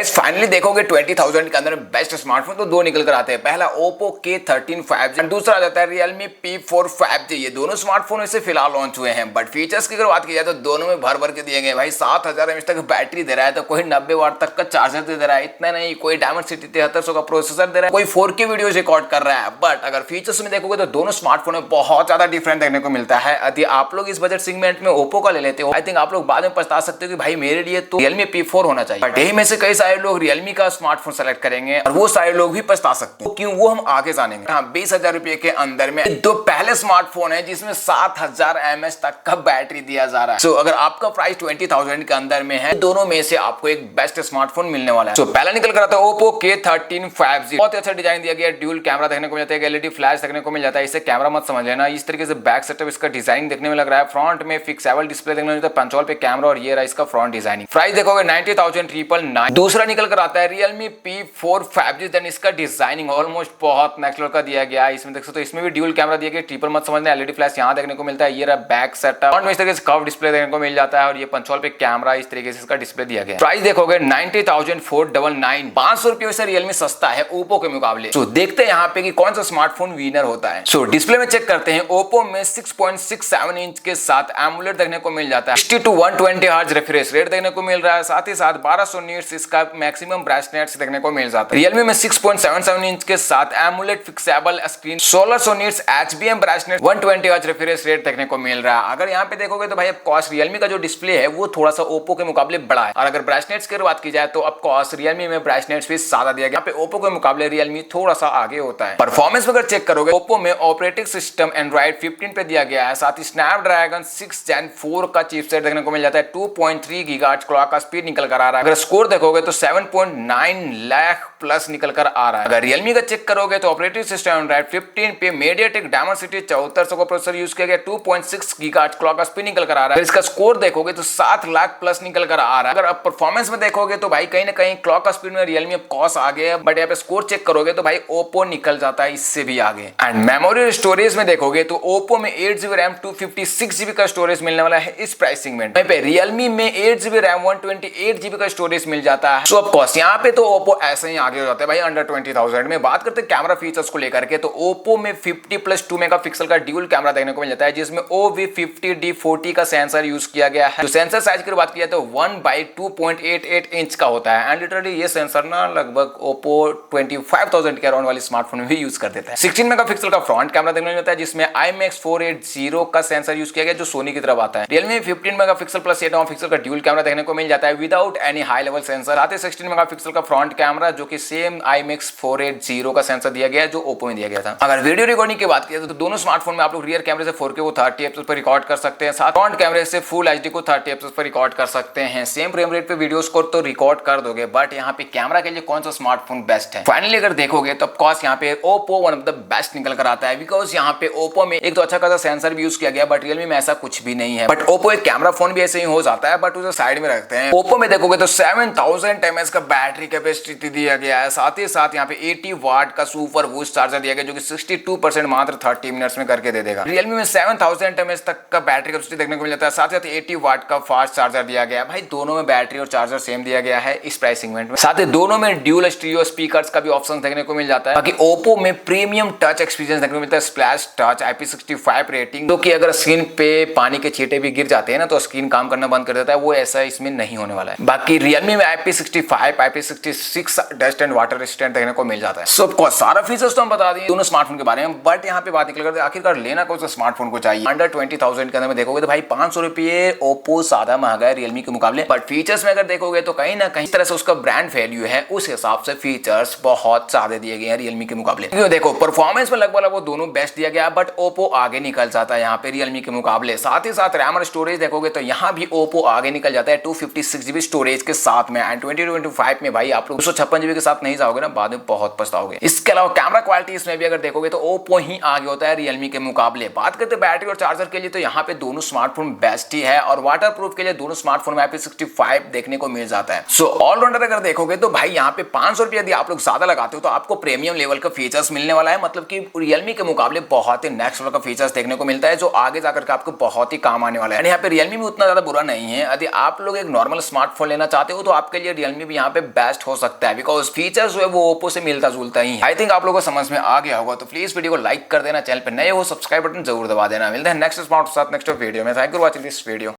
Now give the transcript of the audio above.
Finally देखोगे 20,000 के अंदर बेस्ट स्मार्टफोन तो दो निकल कर आते हैं। पहला Oppo K13 5G, दूसरा आ जाता है Realme P4 5G। ये दोनों स्मार्टफोन इससे फिलहाल लॉन्च हुए हैं, बट फीचर्स की अगर बात की जाए तो दोनों में भर भर के दिए गए। भाई 7000 mAh तक बैटरी दे रहा है, तो कोई 90 वाट तक का चार्जर दे रहा है। इतना नहीं, कोई Dimensity 7300 का प्रोसेसर दे रहा है, कोई 4K वीडियो रिकॉर्ड कर रहा है। बट अगर फीचर्स में देखोगे तो दोनों स्मार्टफोन में बहुत ज्यादा डिफरेंट देखने को मिलता है। यदि आप लोग इस बजट सेगमेंट में Oppo का ले लेते हो, आई थिंक आप लोग बाद में पछता सकते हो कि भाई मेरे लिए तो Realme P4 होना चाहिए। बट यही में से कई सारे लोग Realme का स्मार्टफोन सेलेक्ट करेंगे और वो सारे लोग भी पछता सकते हैं। क्यों, वो हम आगे जानेंगे। हाँ, 20,000 रुपए के अंदर में दो पहले स्मार्टफोन है जिसमें 7000 mAh तक का बैटरी दिया जा रहा है। सो अगर आपका प्राइस 20,000 के अंदर में है, दोनों में से आपको एक बेस्ट स्मार्टफोन मिलने वाला है। सो पहला निकल कर आता है Oppo K13 5G। बहुत अच्छा डिजाइन दिया गया, ड्यूल कैमरा देखने को मिल जाता है, LED फ्लैश देखने को मिल जाता है। इसे कैमरा मत समझ लेना, इस तरीके से बैक सेटअप इसका डिजाइन देखने में लग रहा है। फ्रंट में फिक्सेबल डिस्प्ले देखने को मिलता है, पंचोल पे कैमरा, और ये रहा इसका फ्रंट डिजाइनिंग। प्राइस देखोगे 90,999। दूसरा निकल कर आता है Realme P4 5G। देन इसका डिजाइनिंग ऑलमोस्ट बहुत नेक्स्ट लेवल का दिया गया है। इसमें देख सकते हो, इसमें भी ड्यूल कैमरा दिया गया, ट्रिपल मत समझना। LED फ्लैश यहाँ देखने को मिलता है, ये रहा बैक सेटअप। फ्रंट में इस तरीके से कर्व डिस्प्ले देखने को मिल जाता है, और ये पंचोल पे कैमरा, इस तरीके से इसका डिस्प्ले दिया गया है। प्राइस देखोगे 90,499। 500 रुपये से Realme सस्ता है Oppo के मुकाबले। सो देखते हैं यहाँ पे कि कौन सा स्मार्टफोन विनर होता है। सो डिस्प्ले में चेक करते हैं। Oppo में 6.67 इंच के साथ AMOLED देखने को मिल जाता है, 60 to 120 हर्ट्ज रिफ्रेश रेट देखने को मिल रहा है, साथ ही साथ 1200 निट्स इसका मैक्सिमम ब्राइटनेस देखने को मिल जाता है। Realme में 6.77 इंच के साथ AMOLED fixable screen, 1600 nits HBM brightness, 120 hertz refresh rate देखने को मिल रहा है। अगर यहाँ पे देखोगे तो भाई अब कॉस्ट Realme का जो डिस्प्ले है वो थोड़ा सा Oppo के मुकाबले बड़ा है, और अगर ब्राइटनेस की बात की जाए तो अब कॉस्ट Realme में ब्राइटनेस भी ज्यादा दिया गया। यहाँ पे Oppo के मुकाबले Realme थोड़ा सा आगे होता है। परफॉर्मेंस अगर चेक करोगे, Oppo में ऑपरेटिंग सिस्टम Android 15 पे दिया गया है, साथ ही Snapdragon 6 Gen 4 का चिपसेट देखने को मिल जाता है, 2.3 गीगाहर्ट्ज क्लॉक का स्पीड निकल कर आ रहा है। अगर स्कोर देखोगे तो 7.9 लाख प्लस निकल कर आ रहा है। अगर Realme का चेक करोगे तो ऑपरेटिंग सिस्टम Android 15 पे MediaTek Dimensity 7400 का प्रोसेसर यूज किया गया, 2.6 गीगाहर्ट्ज क्लॉक का स्पीड निकल कर आ रहा है। इसका स्कोर देखोगे तो 7 लाख प्लस निकल कर आ रहा है। अगर अब परफॉर्मेंस में देखोगे तो भाई कहीं ना कहीं क्लॉक का स्पीड में Realme अब कॉस आगे है, बट यहाँ पे स्कोर चेक करोगे तो भाई Oppo निकल जाता है इससे भी आगे। एंड मेमोरी स्टोरेज में देखोगे तो Oppo में 8GB रैम 256GB का स्टोरेज मिलने वाला है इस प्राइस सेगमेंट में। Realme में 8GB रैम 128GB का स्टोरेज मिल जाता है। सो ऑफ कोर्स यहाँ पे तो Oppo ऐसे ही आगे हो जाता है भाई अंडर 20,000 में। बात करते हैं कैमरा फीचर्स को लेकर के, तो Oppo में 50+2 मेगापिक्सल का ड्यूल कैमरा देखने को मिल जाता है, जिसमें OV50D40 का सेंसर यूज किया गया है। तो सेंसर साइज की बात की जाए तो 1/2.88 इंच का होता है, एंड लिटरली ये सेंसर ना लगभग Oppo 25,000 के अराउंड वाली स्मार्टफोन में भी यूज कर देता है। 16 मेगापिक्सल का फ्रंट कैमरा देखने को मिलता है, जिसमें IMX480 का सेंसर यूज किया गया जो सोनी की तरफ आता है। Realme में 15 मेगापिक्सल प्लस 8 मेगापिक्सल का ड्यूल कैमरा देखने को मिल जाता है without any high level sensor. आते 16 मेगापिक्सल का फ्रंट कैमरा जो कि सेम IMX480 का सेंसर दिया गया है जो Oppo में दिया गया था। अगर वीडियो रिकॉर्डिंग की बात की तो दोनों स्मार्टफोन में आप लोग रियर कैमरे से 4K को 30 fps पर रिकॉर्ड कर सकते हैं, साथ फ्रंट कैमरे से फुल HD को 30 fps पर रिकॉर्ड कर सकते हैं। सेम फ्रेम रेट पे वीडियोस को तो रिकॉर्ड कर दोगे, बट यहाँ पे कैमरा के लिए कौन सा स्मार्टफोन बेस्ट है? फाइनली अगर देखोगे तो ऑफकोर्स यहाँ पे Oppo one of the best निकल कर आता है, बिकॉज यहाँ पे Oppo में एक तो अच्छा खासा सेंसर भी यूज किया गया, बट Realme में ऐसा कुछ भी नहीं है। बट Oppo एक कैमरा फोन भी ऐसे ही हो जाता है, बट उसे साइड में रखते हैं। Oppo में देखोगे तो 7000 mAh का बैटरी कैपेसिटी दिया गया है, साथ ही साथ यहाँ पे 80 वाट का सुपर बूस्ट चार्जर दिया गया जो कि 62% मात्र 30 मिनट्स में करके दे देगा। Realme में 7000 mAh तक का बैटरी कैपेसिटी देखने को मिल जाता है, साथ ही साथ 80 वाट का फास्ट चार्जर दिया गया है। भाई दोनों में बैटरी और चार्जर सेम दिया गया है इस प्राइस सेगमेंट में। साथ ही दोनों में ड्यूल स्टीरियो स्पीकर्स का भी ऑप्शन देखने को मिल जाता है। बाकी Oppo में प्रीमियम टच एक्सपीरियंस देखने को मिलता है, स्प्लैश टच, IP65 रेटिंग, जो कि अगर स्क्रीन पे पानी के छींटे भी गिर जाते हैं ना तो स्क्रीन काम करना बंद कर देता है, वो ऐसा इसमें नहीं होने वाला है। बाकी Realme में IP65, IP66 dust and water resistant देखने को मिल जाता है। सो ऑफ सारा फीचर्स तो हम बता दिए दोनों स्मार्टफोन के बारे में, बट यहाँ पे बात निकल करते आखिरकार लेना कौन सा स्मार्टफोन को चाहिए। अंडर 20,000 के अंदर में देखोगे तो भाई 500 रुपये Oppo ज्यादा महंगा है Realme के मुकाबले, बट फीचर्स में अगर देखोगे तो कहीं ना कहीं तरह से उसका ब्रांड वैल्यू है, उस हिसाब से फीचर्स बहुत ज्यादा दिए गए हैं Realme के मुकाबले। क्यों देखो परफॉर्मेंस में लगभग वो दोनों बेस्ट दिया गया, बट Oppo आगे निकल जाता है यहाँ पे Realme के मुकाबले। साथ ही साथ रैम और स्टोरेज देखोगे तो यहाँ भी Oppo आगे निकल जाता है 256GB स्टोरेज के साथ में, एंड 2025 में भाई आप लोग 256GB के साथ नहीं जाओगे ना, बाद में बहुत पछताओगे। इसके अलावा कैमरा क्वालिटी इसमें भी अगर देखोगे तो Oppo ही आगे होता है Realme के मुकाबले। बात करते हैं बैटरी और चार्जर के लिए तो यहाँ पे दोनों स्मार्टफोन बेस्ट ही है, और वाटर प्रूफ के लिए दोनों स्मार्टफोन में IP65 देखने को मिल जाता है। सो ऑलराउंडर अगर देखोगे तो भाई यहाँ पे 500 रुपये यदि आप लोग ज्यादा लगाते हो तो आपको प्रीमियम लेवल का फीचर्स मिलने वाला है, मतलब कि Realme के मुकाबले बहुत ही नेक्स्ट लेवल का फीचर्स देखने को मिलता है जो आगे जाकर के आपको बहुत ही काम आने वाला है। यहाँ पे Realme में उतना ज्यादा बुरा नहीं है। यदि आप लोग एक नॉर्मल स्मार्टफोन लेना चाहते हो तो आपके लिए रियलमी भी यहाँ पे बेस्ट हो सकता है, बिकॉज फीचर्स जो है वो ओप्पो से मिलता जुलता ही है। आई थिंक आप लोगों को समझ में आ गया होगा, तो प्लीज वीडियो को लाइक कर देना, चैनल पे नए हो सब्सक्राइब बटन जरूर दबा देना। मिलते हैं नेक्स्ट स्मार्ट के साथ नेक्स्ट वीडियो में। Thank you for watching this video.